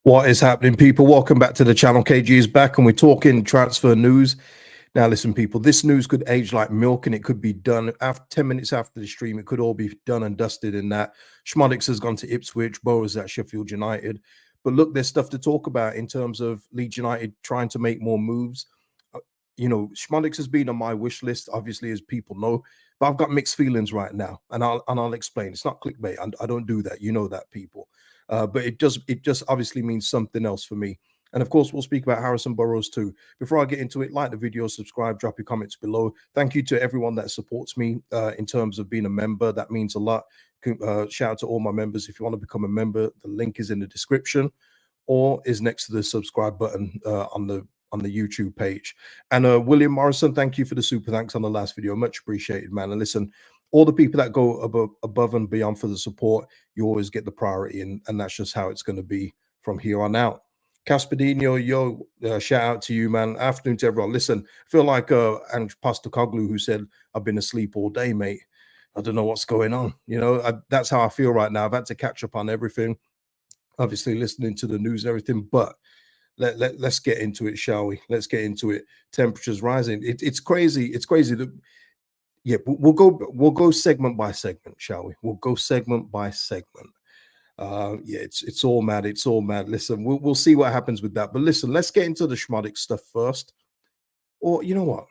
What is happening, people? Welcome back to the channel. KG is back and we're talking transfer news. Now, listen, people, this news could age like milk and it could be done after 10 minutes after the stream. It could all be done and dusted in that. Szmodics has gone to Ipswich, Burrows at Sheffield United. But look, there's stuff to talk about in terms of Leeds United trying to make more moves. You know, Szmodics has been on my wish list, obviously, as people know, but I've got mixed feelings right now, and I'll explain. It's not clickbait. I don't do that. You know that, people. But it just obviously means something else for me. And of course, we'll speak about Harrison Burrows too. Before I get into it, like the video, subscribe, drop your comments below. Thank you to everyone that supports me in terms of being a member. That means a lot. Shout out to all my members. If you want to become a member, the link is in the description or is next to the subscribe button on the YouTube page. And William Morrison, thank you for the super thanks on the last video. Much appreciated, man. And listen, all the people that go above and beyond for the support, you always get the priority, and that's just how it's going to be from here on out. Caspadino, yo, shout out to you, man. Afternoon to everyone. Listen, I feel like and Pastor Koglu, who said, I've been asleep all day, mate. I don't know what's going on. You know, that's how I feel right now. I've had to catch up on everything, obviously listening to the news and everything, but let's get into it, shall we? Let's get into it. Temperatures rising. It's crazy. It's crazy that, yeah, we'll go segment by segment, shall we? We'll go segment by segment. Yeah, it's all mad. It's all mad. Listen, we'll see what happens with that. But listen, let's get into the Szmodics stuff first. Or you know what?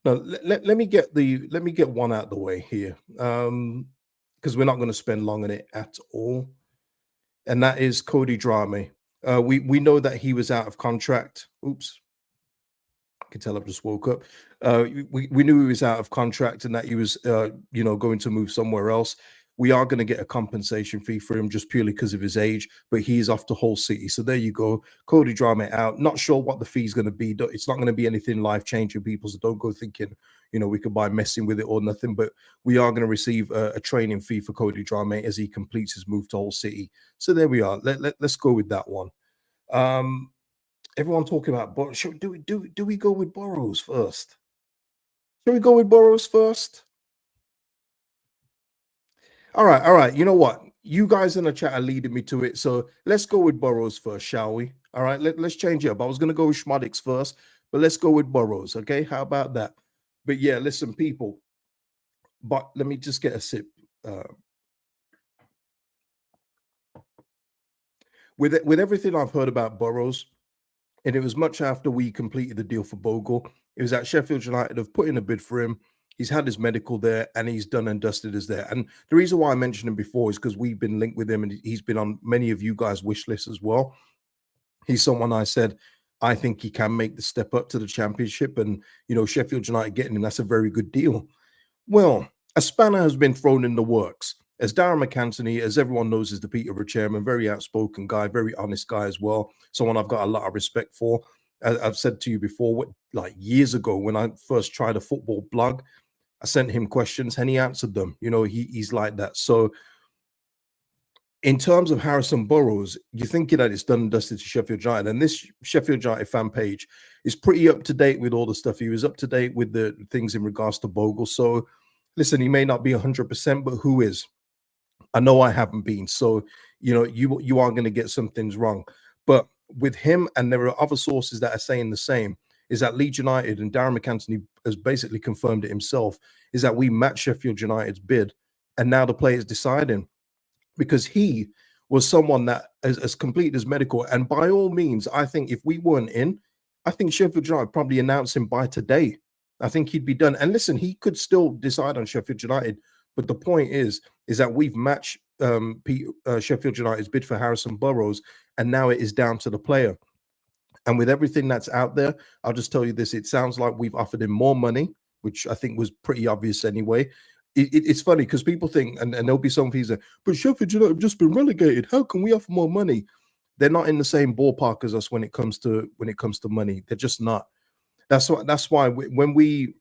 No, let me get one out the way here. Because we're not going to spend long on it at all. And that is Cody Drameh. We know that he was out of contract. Oops. I can tell I've just woke up. We knew he was out of contract and that he was, you know, going to move somewhere else. We are going to get a compensation fee for him just purely because of his age, but he's off to Hull City. So there you go. Cody Drameh out. Not sure what the fee is going to be. It's not going to be anything life-changing, people. So don't go thinking, you know, we could buy messing with it or nothing. But we are going to receive a training fee for Cody Drameh as he completes his move to Hull City. So there we are. Let's go with that one. Everyone talking about Burrows. Do we go with Burrows first? Should we go with Burrows first? All right. You know what? You guys in the chat are leading me to it. So let's go with Burrows first, shall we? All right, let's change it up. I was going to go with Szmodics first, but let's go with Burrows, okay? How about that? But yeah, listen, people. But let me just get a sip. With everything I've heard about Burrows, and it was much after we completed the deal for Bogle. It was at Sheffield United have put in a bid for him. He's had his medical there, and he's done and dusted as there. And the reason why I mentioned him before is because we've been linked with him, and he's been on many of you guys' wish lists as well. He's someone I said, I think he can make the step up to the Championship. And, you know, Sheffield United getting him, that's a very good deal. Well, a spanner has been thrown in the works. As Darragh MacAntony, as everyone knows, is the Peterborough Chairman, very outspoken guy, very honest guy as well. Someone I've got a lot of respect for. I've said to you before, like years ago when I first tried a football blog, I sent him questions and he answered them. You know, he's like that. So in terms of Harrison Burrows, you're thinking that it's done and dusted to Sheffield United. And this Sheffield United fan page is pretty up to date with all the stuff. He was up to date with the things in regards to Bogle. So listen, he may not be 100%, but who is? I know I haven't been. So, you know, you are going to get some things wrong. But with him, and there are other sources that are saying the same, is that Leeds United, and Darragh MacAntony has basically confirmed it himself, is that we matched Sheffield United's bid, and now the player is deciding, because he was someone that has completed his medical. And by all means, I think if we weren't in, I think Sheffield United probably announced him by today. I think he'd be done. And listen, he could still decide on Sheffield United. But the point is that we've matched Sheffield United's bid for Harrison Burrows, and now it is down to the player. And with everything that's out there, I'll just tell you this. It sounds like we've offered him more money, which I think was pretty obvious anyway. It's funny because people think, and there'll be some people say, but Sheffield United have just been relegated. How can we offer more money? They're not in the same ballpark as us when it comes to money. They're just not. That's why when we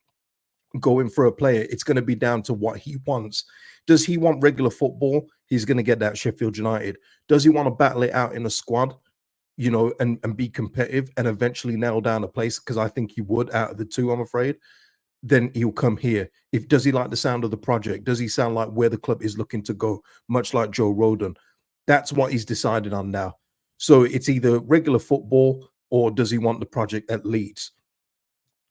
go in for a player, it's going to be down to what he wants. Does he want regular football? He's going to get that Sheffield United. Does he want to battle it out in a squad, you know, and be competitive and eventually nail down a place? Because I think he would out of the two, I'm afraid. Then he'll come here. Does he like the sound of the project? Does he sound like where the club is looking to go? Much like Joe Rodon. That's what he's decided on now. So it's either regular football or does he want the project at Leeds?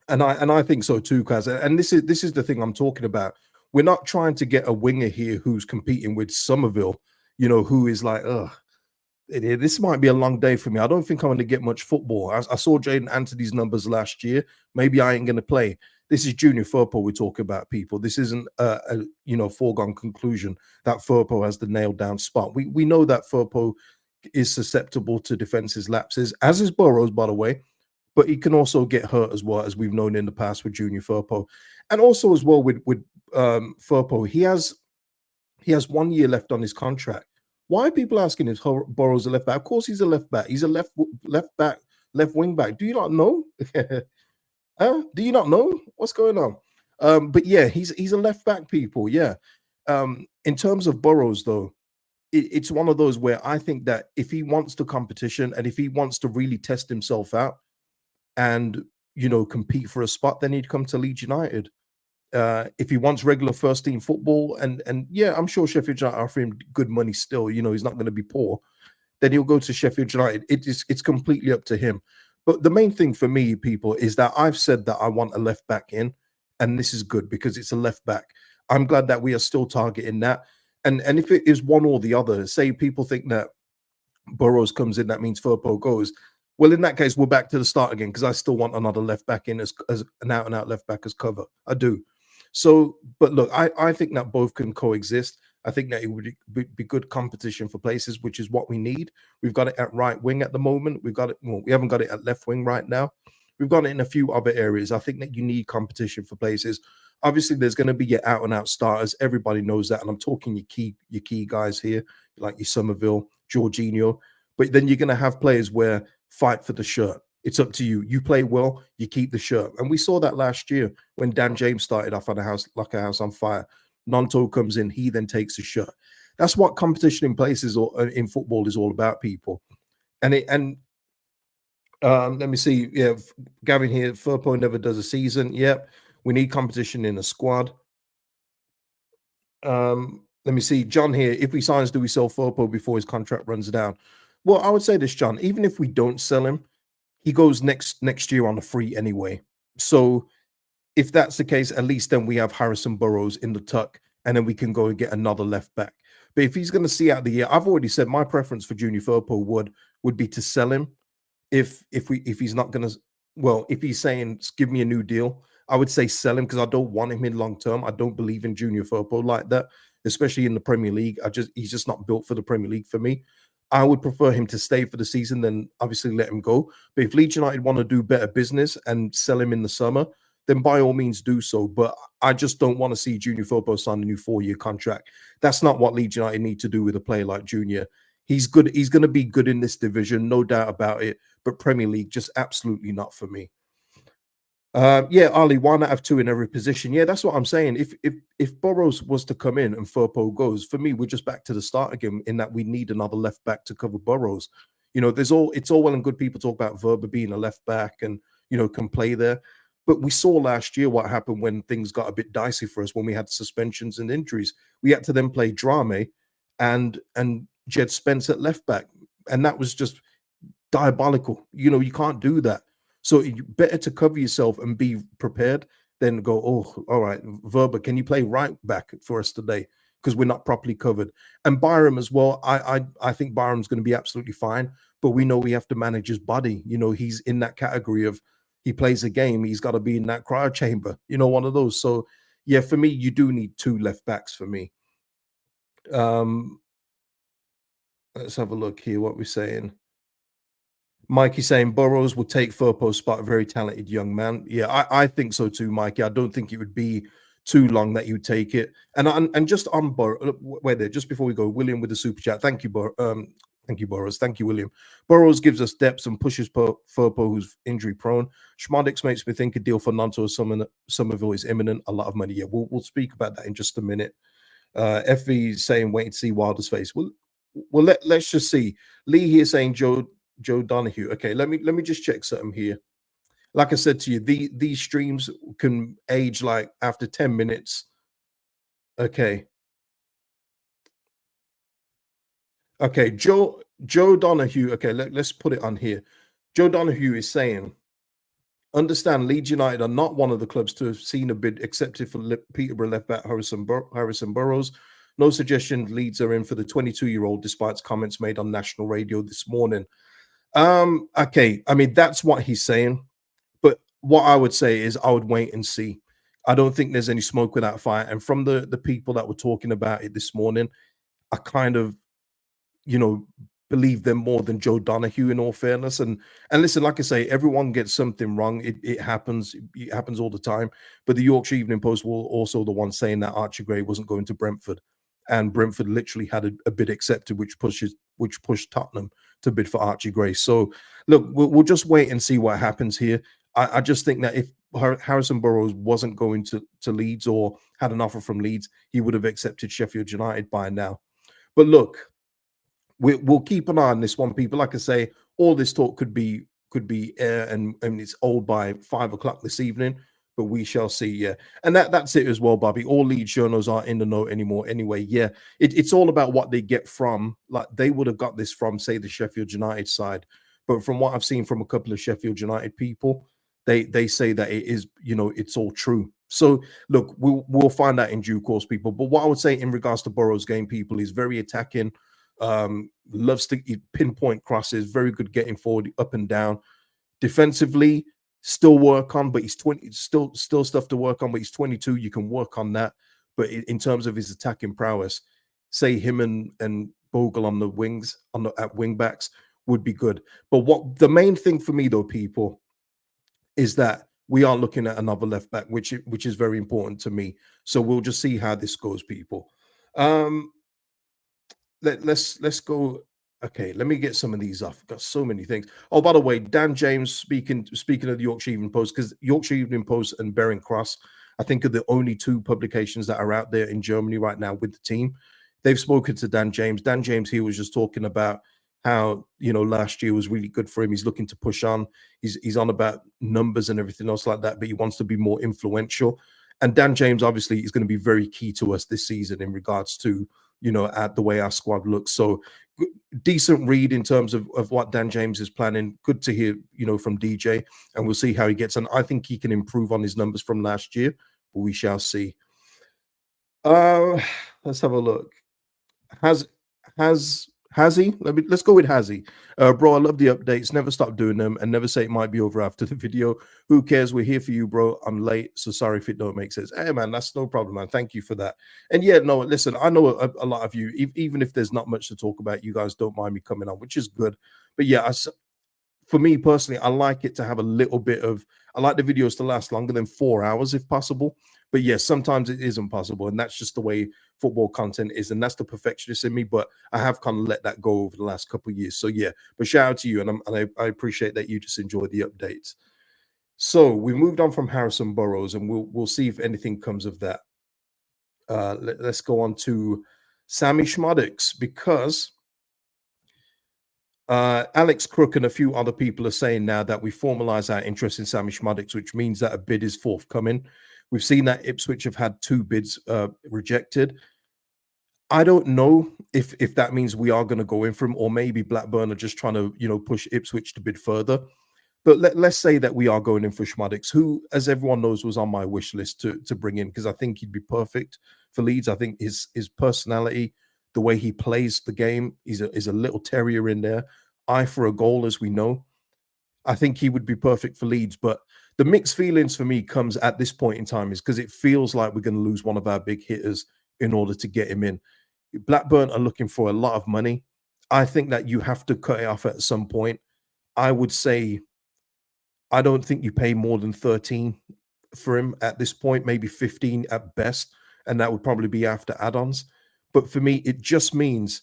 And I think so too, Kaz. And this is the thing I'm talking about. We're not trying to get a winger here who's competing with Somerville, who is like, ugh, this might be a long day for me. I don't think I'm going to get much football. I saw Jaden Anthony's numbers last year. Maybe I ain't going to play. This is Junior Firpo we're talking about, people. This isn't a foregone conclusion that Firpo has the nailed down spot. We know that Firpo is susceptible to defenses lapses, as is Burrows, by the way. But he can also get hurt as well, as we've known in the past with Junior Firpo, and also as well with Firpo. He has 1 year left on his contract. Why are people asking if Burrows a left back? Of course, he's a left back. He's a left back, left wing back. Do you not know? Do you not know what's going on? But yeah, he's a left back, people. Yeah. In terms of Burrows, though, it's one of those where I think that if he wants the competition and if he wants to really test himself out and compete for a spot, then he'd come to Leeds United. If he wants regular first team football, and yeah, I'm sure Sheffield United offer him good money still. He's not going to be poor. Then he'll go to Sheffield United. It's completely up to him. But the main thing for me, people, is that I've said that I want a left back in, and this is good because it's a left back. I'm glad that we are still targeting that. And if it is one or the other, say people think that Burrows comes in, that means Firpo goes. Well, in that case, we're back to the start again because I still want another left back in as an out-and-out left back as cover. I do. So, but look, I think that both can coexist. I think that it would be good competition for places, which is what we need. We've got it at right wing at the moment. We've got it. Well, we haven't got it at left wing right now. We've got it in a few other areas. I think that you need competition for places. Obviously, there's going to be your out-and-out starters. Everybody knows that, and I'm talking your key guys here, like your Somerville, Jorginho. But then you're going to have players where fight for the shirt. It's up to you. You play well, you keep the shirt. And we saw that last year when Dan James started off on a house on fire. Nonto comes in, he then takes the shirt. That's what competition in places or in football is all about, people. And let me see. Yeah, Gavin here, Firpo never does a season. Yep. We need competition in a squad. Let me see. John here. If we signs, do we sell Firpo before his contract runs down? Well, I would say this, John. Even if we don't sell him, he goes next year on a free anyway. So if that's the case, at least then we have Harrison Burrows in the tuck, and then we can go and get another left back. But if he's going to see out the year, I've already said my preference for Junior Firpo would be to sell him. If he's not going to, well, if he's saying give me a new deal, I would say sell him because I don't want him in long term. I don't believe in Junior Firpo like that, especially in the Premier League. He's just not built for the Premier League for me. I would prefer him to stay for the season than obviously let him go. But if Leeds United want to do better business and sell him in the summer, then by all means do so. But I just don't want to see Junior Firpo sign a new 4-year contract. That's not what Leeds United need to do with a player like Junior. He's good. He's going to be good in this division, no doubt about it. But Premier League, just absolutely not for me. Yeah, Ali, why not have two in every position? Yeah, that's what I'm saying. If Burrows was to come in and Firpo goes, for me, we're just back to the start again in that we need another left back to cover Burrows. It's all well and good people talk about Verba being a left back and can play there. But we saw last year what happened when things got a bit dicey for us when we had suspensions and injuries. We had to then play Drameh and Jed Spence at left back. And that was just diabolical. You can't do that. So better to cover yourself and be prepared than go, oh, all right, Verba, can you play right back for us today? Because we're not properly covered. And Byram as well. I think Byram's going to be absolutely fine, but we know we have to manage his body. He's in that category of he plays a game, he's got to be in that cryo chamber, one of those. So yeah, for me, you do need two left backs for me. Let's have a look here what we're saying. Mikey saying Burrows would take Firpo's spot, a very talented young man. Yeah, I think so too, Mikey. I don't think it would be too long that you would take it. And just on Burrows, wait there, just before we go, William with the super chat. Thank you, Burrows. Thank you, William. Burrows gives us depth and pushes Firpo, who's injury prone. Szmodics makes me think a deal for Nanto or Somerville is imminent. A lot of money. Yeah, we'll speak about that in just a minute. FV is saying wait to see Wilder's face. Well, let's just see. Lee here saying Joe Donahue. Okay, let me just check something here. Like I said to you, these streams can age like after 10 minutes. Okay. Okay, Joe Joe Donahue, okay, let's put it on here. Joe Donahue is saying, understand Leeds United are not one of the clubs to have seen a bid accepted for Peterborough left back Harrison Burrows. No suggestion Leeds are in for the 22-year-old, despite comments made on national radio this morning. Okay, I mean, that's what he's saying. But what I would say is I would wait and see. I don't think there's any smoke without fire. And from the people that were talking about it this morning, I kind of, you know, believe them more than Joe Donahue, in all fairness. And listen, like I say, everyone gets something wrong. It happens. It happens all the time. But the Yorkshire Evening Post were also the one saying that Archie Gray wasn't going to Brentford, and Brentford literally had a bid accepted, which pushed Tottenham to bid for Archie Gray. So look, we'll just wait and see what happens here. I just think that if Harrison Burrows wasn't going to Leeds or had an offer from Leeds, he would have accepted Sheffield United by now. But look, we'll keep an eye on this one, people. Like I say, all this talk could be air and it's old by 5 o'clock this evening, but we shall see. Yeah, and that's it as well, Bobby. All Leeds journals aren't in the know anymore anyway. Yeah, it's all about what they get from, like, they would have got this from, say, the Sheffield United side, but from what I've seen from a couple of Sheffield United people, they say that it is, you know, it's all true. So look, we'll find out in due course, people. But what I would say in regards to Burrows' game, people, is very attacking. Loves to pinpoint crosses, very good getting forward, up and down. Defensively, still work on, but he's 20, still stuff to work on, but he's 22. You can work on that. But in terms of his attacking prowess, say him and Bogle on the wings, at wing backs, would be good. But what the main thing for me though, people, is that we are looking at another left back, which is very important to me. So we'll just see how this goes, people. Let's go. Okay, let me get some of these off. I've got so many things. Oh, by the way, Dan James, speaking of the Yorkshire Evening Post, because Yorkshire Evening Post and Bering Cross, I think, are the only two publications that are out there in Germany right now with the team. They've spoken to Dan James. Dan James here was just talking about how, you know, last year was really good for him. He's looking to push on. He's on about numbers and everything else like that, but he wants to be more influential. And Dan James obviously is going to be very key to us this season in regards to, you know, at the way our squad looks. So decent read in terms of what Dan James is planning. Good to hear, you know, from DJ, and we'll see how he gets on. I think he can improve on his numbers from last year, but we shall see. Let's have a look. Has he? Let's go with has he. Bro, I love the updates. Never stop doing them, and never say it might be over after the video. Who cares? We're here for you, bro. I'm late, so sorry if it don't make sense. Hey, man, that's no problem, man. Thank you for that. And yeah, no, listen, I know a lot of you, even if there's not much to talk about, you guys don't mind me coming on, which is good. But yeah, for me personally, I like it to have a little bit of, I like the videos to last longer than 4 hours if possible. But yes, sometimes it isn't possible. And that's just the way football content is. And that's the perfectionist in me. But I have kind of let that go over the last couple of years. So yeah, but shout out to you. And I appreciate that you just enjoy the updates. So we moved on from Harrison Burrows, and we'll see if anything comes of that. Let's go on to Sammie Szmodics, because Alex Crook and a few other people are saying now that we formalize our interest in Sammie Szmodics, which means that a bid is forthcoming. We've seen that Ipswich have had 2 bids rejected. I don't know if that means we are going to go in for him, or maybe Blackburn are just trying to, you know, push Ipswich to bid further. But let's say that we are going in for Szmodics, who, as everyone knows, was on my wish list to bring in, because I think he'd be perfect for Leeds. I think his personality, the way he plays the game, is a little terrier in there. Eye for a goal, as we know. I think he would be perfect for Leeds. But the mixed feelings for me comes at this point in time is because it feels like we're going to lose one of our big hitters in order to get him in. Blackburn are looking for a lot of money. I think that you have to cut it off at some point. I would say I don't think you pay more than 13 for him at this point, maybe 15 at best, and that would probably be after add-ons. But for me, it just means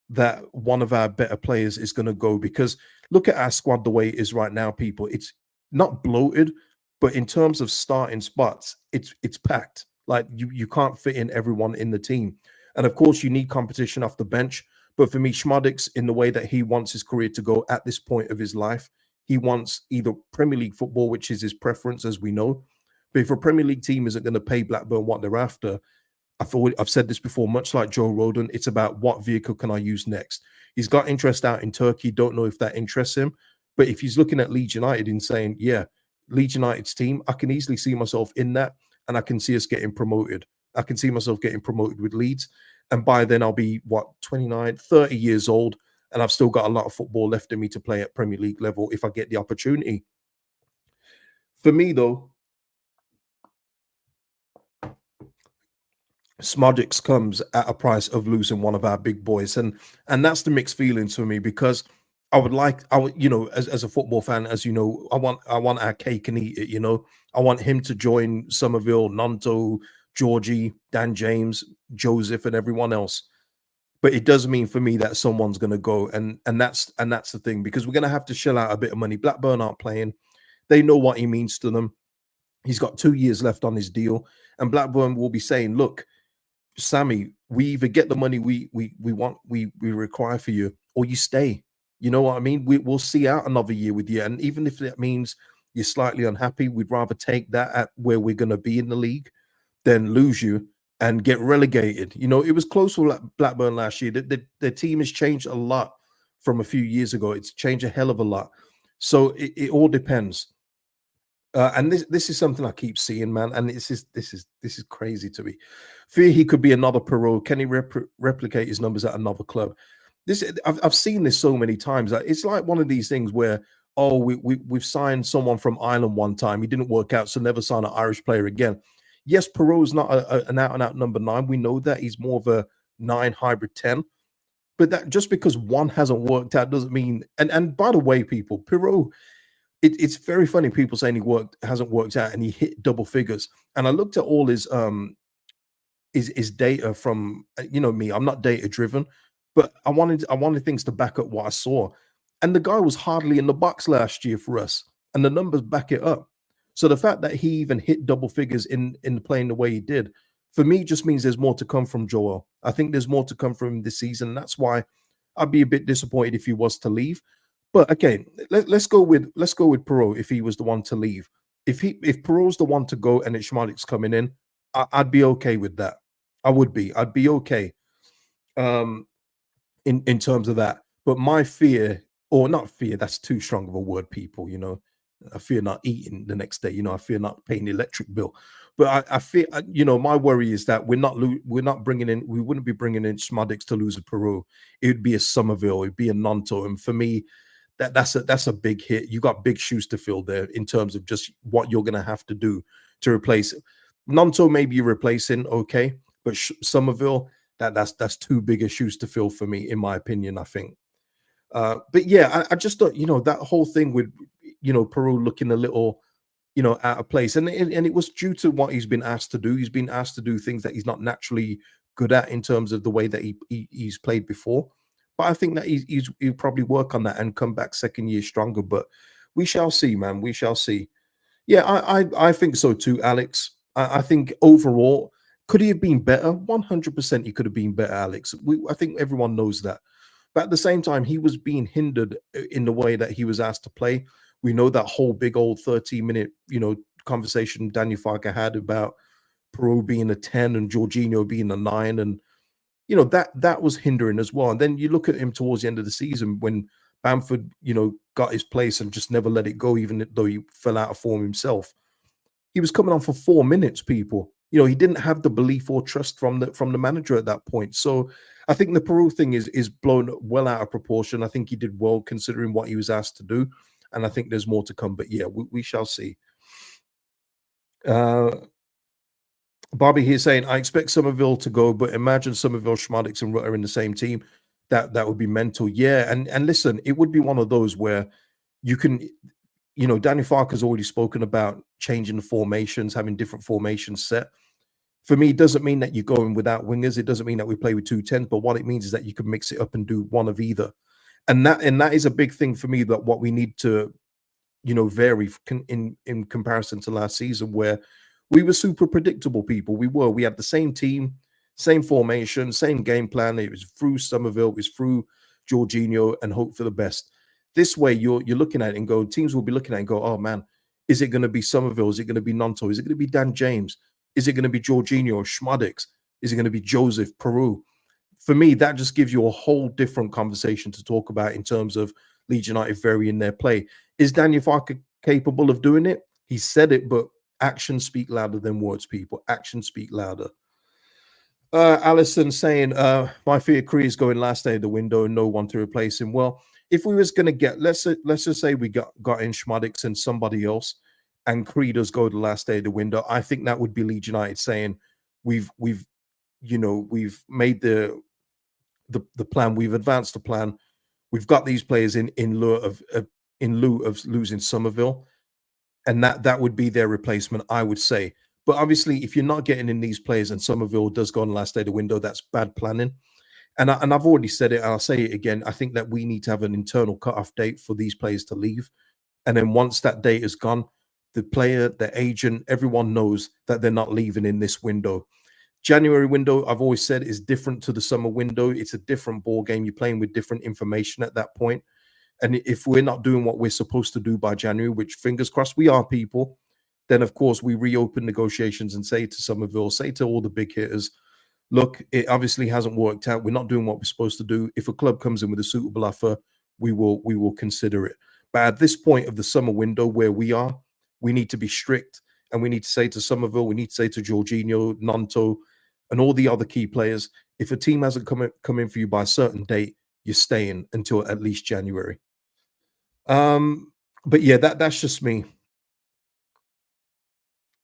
that one of our better players is going to go, because look at our squad the way it is right now, people. It's not bloated, but in terms of starting spots, it's packed. Like you can't fit in everyone in the team. And of course, you need competition off the bench. But for me, Szmodics, in the way that he wants his career to go at this point of his life, he wants either Premier League football, which is his preference, as we know. But if a Premier League team isn't going to pay Blackburn what they're after, I've said this before, much like Joe Roden, it's about what vehicle can I use next. He's got interest out in Turkey. Don't know if that interests him. But if he's looking at Leeds United and saying, yeah, Leeds United's team, I can easily see myself in that, and I can see us getting promoted. I can see myself getting promoted with Leeds. And by then I'll be, 29, 30 years old, and I've still got a lot of football left in me to play at Premier League level if I get the opportunity. For me, though, Szmodics comes at a price of losing one of our big boys, and that's the mixed feelings for me, because I would, as a football fan, as you know, I want our cake and eat it. I want him to join Somerville, Nanto, Georgie, Dan James, Joseph, and everyone else. But it does mean for me that someone's going to go, and that's the thing, because we're going to have to shell out a bit of money. Blackburn aren't playing; they know what he means to them. He's got 2 years left on his deal, and Blackburn will be saying, "Look, Sammie, we either get the money we require for you, or you stay." You know what I mean? We'll see out another year with you, and even if that means you're slightly unhappy, we'd rather take that at where we're going to be in the league than lose you and get relegated. It was close for Blackburn last year. The team has changed a lot from a few years ago. It's changed a hell of a lot. So it all depends. And this is something I keep seeing, man, and this is crazy to me. Fear he could be another Perot. Can he replicate his numbers at another club? I've seen this so many times. It's like one of these things where, oh, we've signed someone from Ireland one time, he didn't work out, so never sign an Irish player again. Yes, Perot's not an out and out number 9. We know that he's more of a 9 hybrid 10. But that just because one hasn't worked out doesn't mean. And by the way, people, Perot. It's very funny, people saying he hasn't worked out and he hit double figures. And I looked at all his data from, me, I'm not data driven, but I wanted things to back up what I saw. And the guy was hardly in the box last year for us, and the numbers back it up. So the fact that he even hit double figures in playing the way he did, for me, just means there's more to come from Joel. I think there's more to come from him this season. And that's why I'd be a bit disappointed if he was to leave. But again, let's go with Perot if he was the one to leave. If Perot's the one to go and it's Szmodics coming in, I'd be okay with that. I would be. I'd be okay. In terms of that. But my fear, or not fear, that's too strong of a word, people. I fear not eating the next day. I fear not paying the electric bill. But I fear, my worry is that we wouldn't be bringing in Szmodics to lose a Perot. It would be a Somerville, it'd be a Nanto, and for me, that's a big hit. You got big shoes to fill there in terms of just what you're going to have to do to replace Nanto. Maybe you're replacing, okay, but Somerville, that's too big a shoes to fill for me, in my opinion. I think. But yeah, I just thought, that whole thing with Perot looking a little, out of place, and it was due to what he's been asked to do. He's been asked to do things that he's not naturally good at in terms of the way that he's played before. But I think that he'll probably work on that and come back second year stronger. But we shall see, man. We shall see. Yeah, I think so too, Alex. I think overall, could he have been better? 100% he could have been better, Alex. I think everyone knows that. But at the same time, he was being hindered in the way that he was asked to play. We know that whole big old 30-minute, conversation Daniel Farke had about Perot being a 10 and Jorginho being a 9, and that was hindering as well. And then you look at him towards the end of the season when Bamford, got his place and just never let it go, even though he fell out of form himself. He was coming on for 4 minutes, people. He didn't have the belief or trust from the manager at that point. So I think the Perot thing is blown well out of proportion. I think he did well considering what he was asked to do. And I think there's more to come. But yeah, we shall see. Bobby here saying, I expect Somerville to go, but imagine Somerville, Szmodics, and Rutter in the same team. That would be mental. Yeah, and listen, it would be one of those where you can, Danny Farker's already spoken about changing the formations, having different formations set. For me, it doesn't mean that you're going without wingers. It doesn't mean that we play with 2 10s, but what it means is that you can mix it up and do one of either. And that is a big thing for me, that what we need to, vary in comparison to last season, where we were super predictable, people. We had the same team, same formation, same game plan. It was through Somerville, it was through Jorginho, and hope for the best. This way, you're looking at it and go, teams will be looking at it and go, oh man, is it going to be Somerville? Is it going to be Nanto? Is it going to be Dan James? Is it going to be Jorginho or Szmodics? Is it going to be Joseph Peru? For me, that just gives you a whole different conversation to talk about in terms of Leeds United varying their play. Is Daniel Farke capable of doing it? He said it, but actions speak louder than words, people. Actions speak louder. Allison saying, my fear Cree is going last day of the window and no one to replace him. Well, if we was going to get, let's just say we got in Szmodics and somebody else, and Cree does go the last day of the window, I think that would be Leeds United saying, we've made the plan, we've advanced the plan, we've got these players in lieu of losing Somerville, and that would be their replacement, I would say. But obviously, if you're not getting in these players and Somerville does go on the last day of the window, that's bad planning. And I've already said it, and I'll say it again. I think that we need to have an internal cutoff date for these players to leave. And then once that date is gone, the player, the agent, everyone knows that they're not leaving in this window. January window, I've always said, is different to the summer window. It's a different ball game. You're playing with different information at that point. And if we're not doing what we're supposed to do by January, which fingers crossed we are, people, then of course we reopen negotiations and say to Somerville, say to all the big hitters, look, it obviously hasn't worked out. We're not doing what we're supposed to do. If a club comes in with a suitable offer, we will consider it. But at this point of the summer window where we are, we need to be strict, and we need to say to Somerville, we need to say to Jorginho, Nanto, and all the other key players, if a team hasn't come in for you by a certain date, you're staying until at least January. But yeah, that's just me.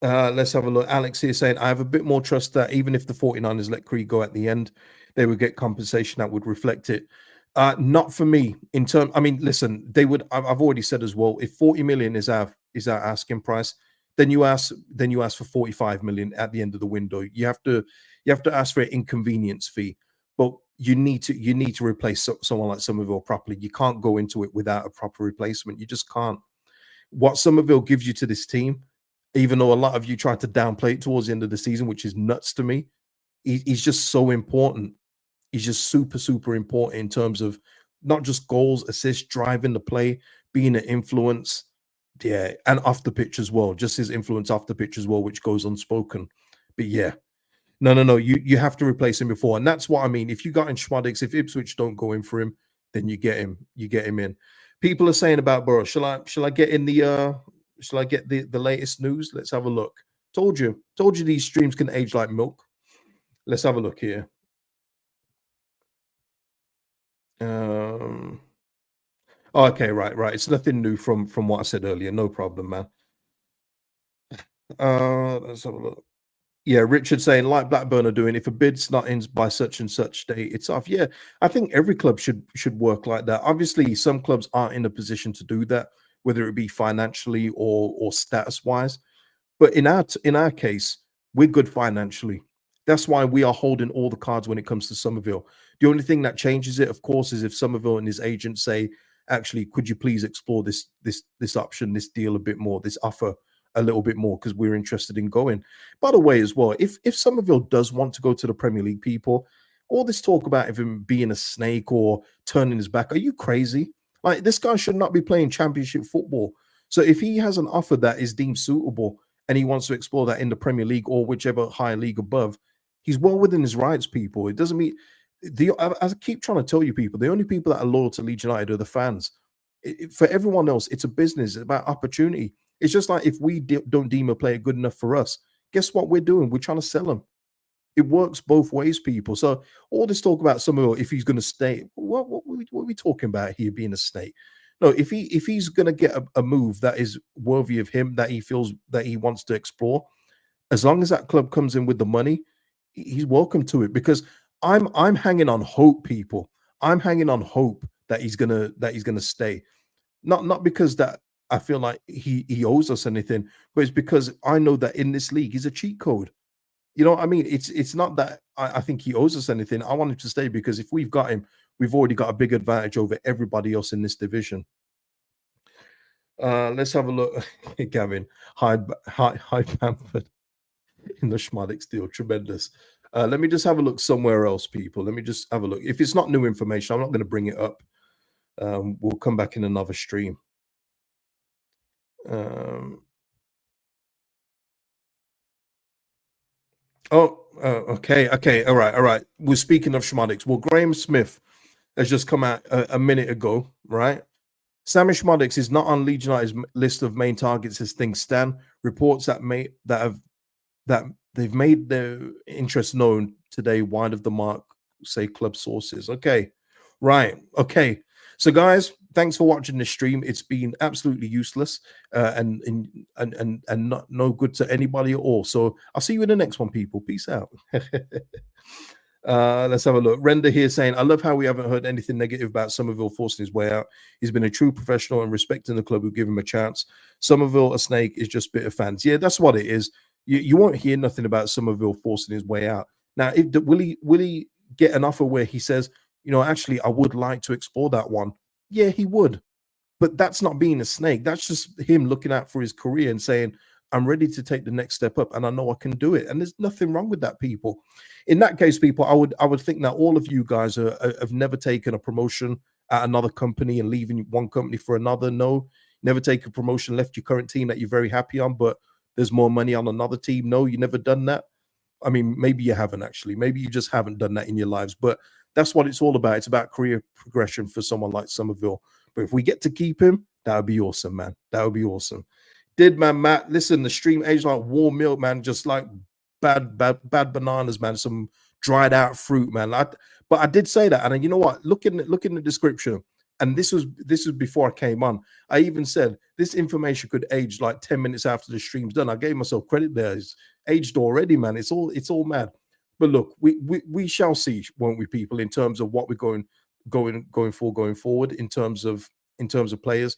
Let's have a look. Alex here saying, I have a bit more trust that even if the 49ers let Creed go at the end, they would get compensation that would reflect it. Not for me. I mean, listen, they would. I've already said as well. If 40 million is our asking price, then you ask for 45 million at the end of the window. You have to ask for an inconvenience fee, but you need to replace someone like Somerville properly. You can't go into it without a proper replacement. You just can't. What Somerville gives you to this team, even though a lot of you tried to downplay it towards the end of the season, which is nuts to me, he's just so important. He's just super, super important in terms of not just goals, assists, driving the play, being an influence, yeah, and off the pitch as well. Just his influence off the pitch as well, which goes unspoken. But yeah, no, you have to replace him before, and that's what I mean. If you got in Szmodics, if Ipswich don't go in for him, then you get him in. People are saying about Burrows. Shall I get in the shall I get the latest news? Let's have a look. Told you these streams can age like milk. Let's have a look here. Okay, right. It's nothing new from what I said earlier. No problem, man. Let's have a look. Yeah, Richard saying, like Blackburn are doing, if a bid's not in by such and such date, it's off. Yeah, I think every club should work like that. Obviously, some clubs aren't in a position to do that, whether it be financially or status wise. But in our case, we're good financially. That's why we are holding all the cards when it comes to Somerville. The only thing that changes it, of course, is if Somerville and his agent say, actually, could you please explore this option, this deal a bit more, this offer a little bit more, because we're interested in going. By the way, as well, if Somerville does want to go to the Premier League, people, all this talk about him being a snake or turning his back, are you crazy? Like, this guy should not be playing championship football. So if he has an offer that is deemed suitable and he wants to explore that in the Premier League or whichever higher league above, he's well within his rights, people. It doesn't mean I keep trying to tell you, people, the only people that are loyal to Leeds United are the fans. For everyone else, it's a business. It's about opportunity. It's just like if we don't deem a player good enough for us, guess what we're doing? We're trying to sell him. It works both ways, people. So all this talk about Samuel, if he's going to stay, what are we talking about here? Being a snake? No, if he's going to get a move that is worthy of him, that he feels that he wants to explore, as long as that club comes in with the money, he's welcome to it. Because I'm hanging on hope, people. I'm hanging on hope that he's gonna stay. Not because that I feel like he owes us anything, but it's because I know that in this league he's a cheat code. You know what I mean? It's not that I think he owes us anything. I want him to stay because if we've got him, we've already got a big advantage over everybody else in this division. Let's have a look. Gavin, hi Bamford in the Szmodics deal. Tremendous. Let me just have a look somewhere else, people. Let me just have a look. If it's not new information, I'm not going to bring it up. We'll come back in another stream. Oh, okay, okay, all right, all right. We're speaking of Szmodics. Well, Graham Smith has just come out a minute ago, right? Sammie Szmodics is not on Leeds United's list of main targets as things stand. Reports that they've made their interest known today wide of the mark, say club sources. Okay, right. Okay. So, guys, thanks for watching this stream. It's been absolutely useless and not no good to anybody at all. So, I'll see you in the next one, people. Peace out. Let's have a look. Render here saying, I love how we haven't heard anything negative about Somerville forcing his way out. He's been a true professional and respecting the club who give him a chance. Somerville, a snake, is just bitter fans. Yeah, that's what it is. You won't hear nothing about Somerville forcing his way out. Now, will he get an offer where he says, you know, actually, I would like to explore that one? Yeah, he would. But that's not being a snake. That's just him looking out for his career and saying, I'm ready to take the next step up and I know I can do it. And there's nothing wrong with that, people. In that case, people, I would think that all of you guys have never taken a promotion at another company and leaving one company for another. No, never take a promotion, left your current team that you're very happy on, but there's more money on another team. No, you never done that. I mean, maybe you haven't actually. Maybe you just haven't done that in your lives. But that's what it's all about. It's about career progression for someone like Somerville. But if we get to keep him, that would be awesome, man. That would be awesome. Did man, Matt? Listen, the stream aged like warm milk, man. Just like bad bananas, man. Some dried out fruit, man. But I did say that, and you know what? Look in the description. And this was before I came on. I even said this information could age like 10 minutes after the stream's done. I gave myself credit there. It's aged already, man. It's all mad. But look, we shall see, won't we, people, in terms of what we're going forward in terms of players.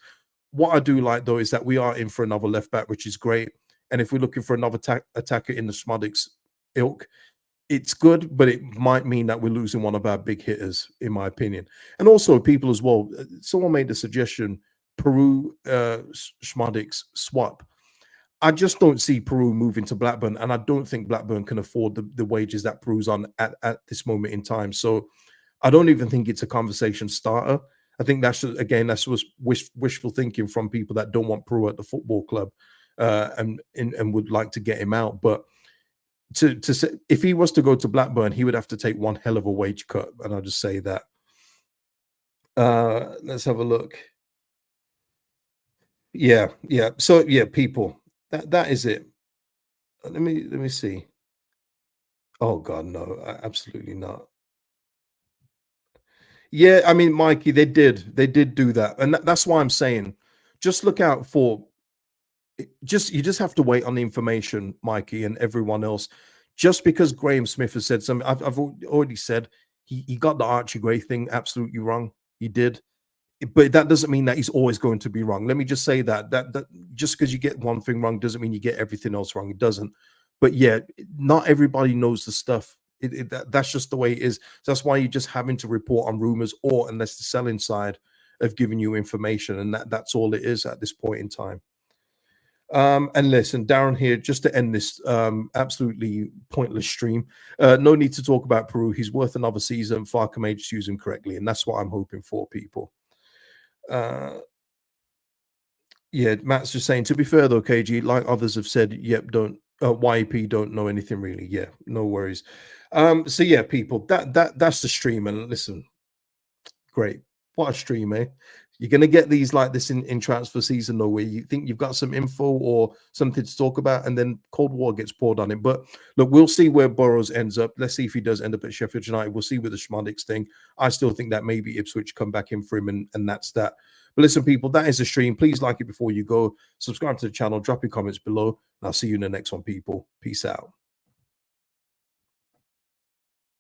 What I do like though is that we are in for another left back, which is great. And if we're looking for another attacker in the Szmodics ilk, it's good, but it might mean that we're losing one of our big hitters, in my opinion. And also, people as well. Someone made the suggestion: Peru Szmodics swap. I just don't see Peru moving to Blackburn, and I don't think Blackburn can afford the wages that Peru's on at this moment in time. So I don't even think it's a conversation starter. I think that's just, again, that's was wishful thinking from people that don't want Peru at the football club and would like to get him out. But to say, if he was to go to Blackburn, he would have to take one hell of a wage cut, and I'll just say that. Let's have a look. Yeah, yeah. So yeah, people, that is it. Let me see. Oh God, no, absolutely not. Yeah, I mean, Mikey, they did do that, and that's why I'm saying, just look out for. You just have to wait on the information, Mikey, and everyone else. Just because Graham Smith has said something, I've already said he got the Archie Gray thing absolutely wrong. He did, but that doesn't mean that he's always going to be wrong. Let me just say that just because you get one thing wrong doesn't mean you get everything else wrong. It doesn't. But yeah, not everybody knows the stuff. That's just the way it is. So that's why you're just having to report on rumors, or unless the selling side have given you information, and that's all it is at this point in time. And listen, Darren here, just to end this absolutely pointless stream. No need to talk about Peru. He's worth another season. Farka may just use him correctly, and that's what I'm hoping for, people. Yeah, Matt's just saying, to be fair though, KG, like others have said, yep, don't YEP don't know anything really. Yeah, no worries. So yeah, people, that's the stream. And listen, great. What a stream, eh? You're going to get these like this in transfer season, though, where you think you've got some info or something to talk about, and then cold water gets poured on it. But look, we'll see where Burrows ends up. Let's see if he does end up at Sheffield United. We'll see with the Szmodics thing. I still think that maybe Ipswich come back in for him, and that's that. But listen, people, that is the stream. Please like it before you go. Subscribe to the channel. Drop your comments below. And I'll see you in the next one, people. Peace out.